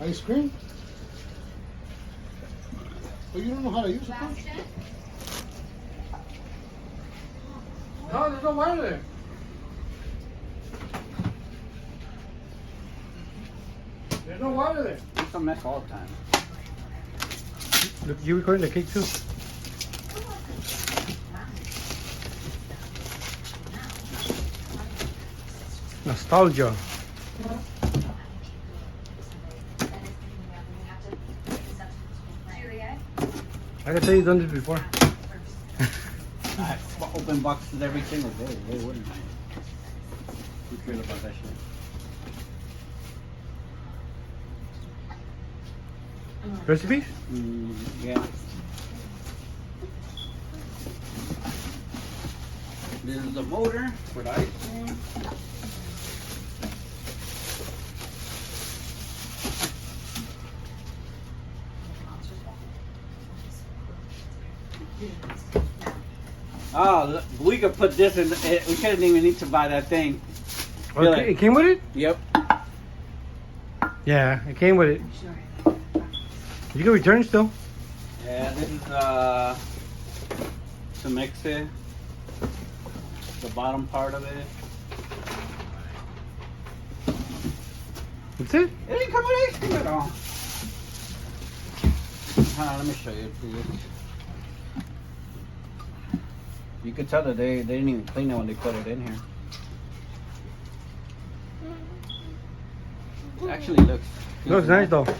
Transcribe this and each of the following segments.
Ice cream? But you don't know how to use it, huh? No, there's no water there. There's no water there. It's a mess all the time. Look, you recording the cake too? Nostalgia. I can tell you've done this before. I open boxes every single day. Why wouldn't I? Who cares about that shit? Recipes? Yeah. This is the motor for the ice cream. Oh, look, we could put this in. We shouldn't even need to buy that thing. Okay, it came with it? Yep. Yeah, it came with it. You can return still. Yeah, this is to mix it. The bottom part of it. That's it? It didn't come with ice cream at all. Let me show you, please. You could tell that they didn't even clean it when they put it in here. It actually looks Nice though. Let's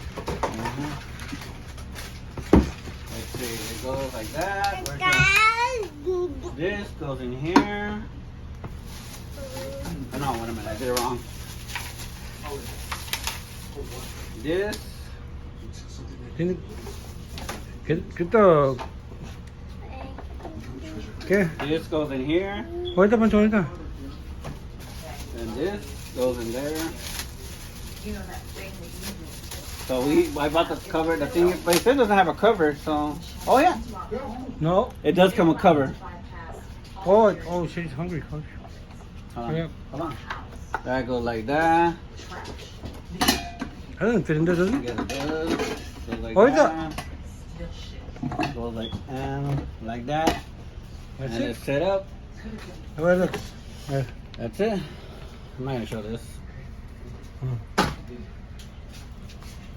see, it goes like that. This goes in here. Oh, no, wait a minute, I did it wrong. This. Get the... ¿Qué? This goes in here. Ahorita, Pancho, ahorita. And this goes in there. So I bought the cover, the thing, but it still doesn't have a cover, so. Oh yeah. No. It does come with cover. Oh, she's hungry. Hold on. Yeah. Hold on. That goes like that. I don't fit in there, does it? Yes, it does. Goes like Ahorita. that. Goes like that. That's And it. it's set up. Wait, look. There. That's it. I'm not gonna show this.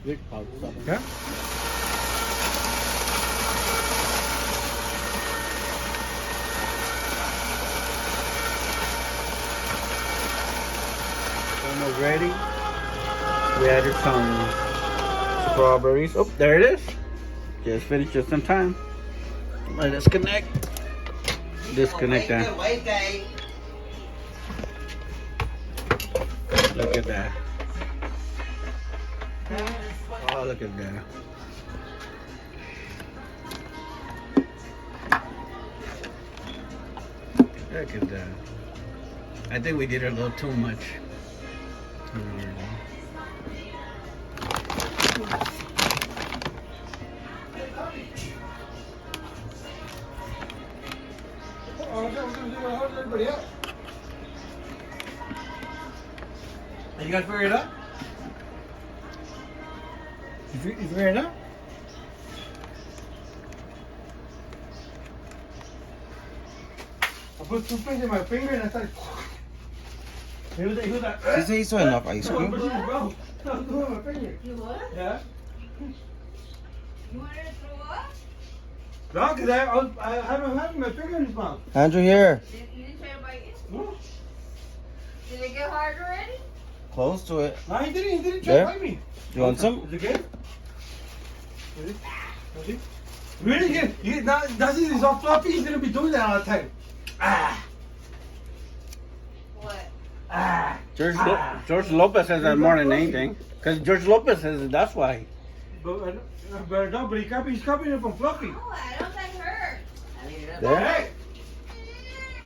Big pouch. Yeah? Almost ready. We added some strawberries. Oh, there it is. Just finished just in time. Let us connect. Disconnect that. Look at that. Oh, look at that. Look at that. I think we did a little too much. You guys figure it out? You figure it out? I put toothpaste in my finger and I started... ¿Sí se hizo enough ice cream? You would? You Yeah. wanted to throw up? No, because I haven't had my finger in his mouth. Andrew, here. You didn't try to bite it? No. Did it get hard already? Close to it. No, he didn't try There? to bite me. You want some? Is it good? Is it? Really good. That's it. He's all fluffy. He's going to be doing that all the time. Ah. What? Ah. George Lopez says that more than anything. Because George Lopez says it, that's why. But he's copying it from Fluffy. Oh, I don't think hurt. There? Hey,